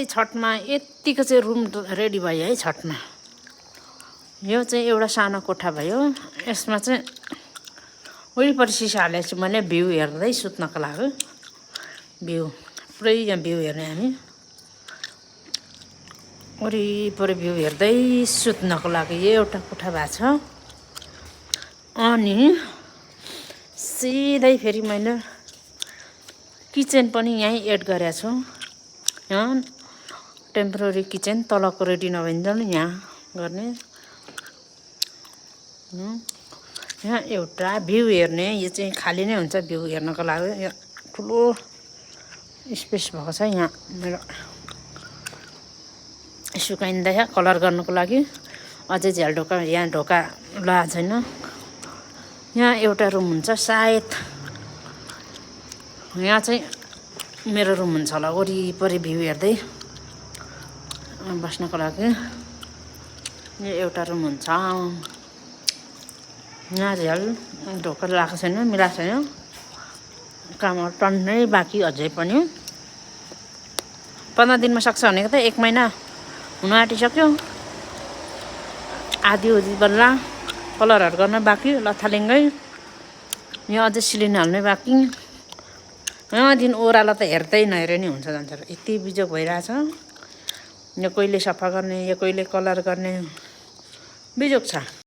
छठमा यतिको चाहिँ room ready भयो है छठमा। यो चाहिँ एउटा सानो कोठा भयो। यसमा चाहिँ वरिपरि सिसा हालेको छु मैले भ्यू हेर्दै सुत्नको लागि। भ्यू पुरै यहाँ भ्यू हेर्ने हामी वरिपरि भ्यू हेर्दै सुत्नको लागि यो एउटा कोठा भएको छ। अनि सिधै फेरि मैले किचन पनि यहीँ एड गरेको छु। यहाँ टेम्पोररी किचन तलको रेडी नभइन्जेल यहाँ गर्ने। यहाँ एउटा भ्यू हेर्ने यो चाहिँ खाली नै हुन्छ भ्यू हेर्नको लागि। यो ठुलो स्पेस भएको छ यहाँ मेरो सुकाइँदैछ कलर गर्नुको लागि। अझै झ्याल ढोका यहाँ ढोका लगाएको छैन। यहाँ एउटा रुम हुन्छ सायद यहाँ चाहिँ मेरो रुम हुन्छ होला वरिपरि भ्यू हेर्दै बस्नको लागि। यो एउटा रुम हुन्छ। यहाँ झ्याल ढोका लगाएको छैन मिलाएको छैन। कामहरू टन्नै बाँकी अझै पनि 15 दिनमा सक्छ भनेको त 1 महिना हुन आँटिसक्यो। आधी बल्ल कलरहरू गर्न बाँकी लथालिङ्गै। यहाँ अझै सिलिन हाल्नै बाँकी। यहाँदेखि ओह्रालो त हेर्दै नहेरे नि हुन्छ जान्छ यति बिजोग भइरहेछ। यो कहिले सफा गर्ने यो कहिले कलर गर्ने बिजोग छ।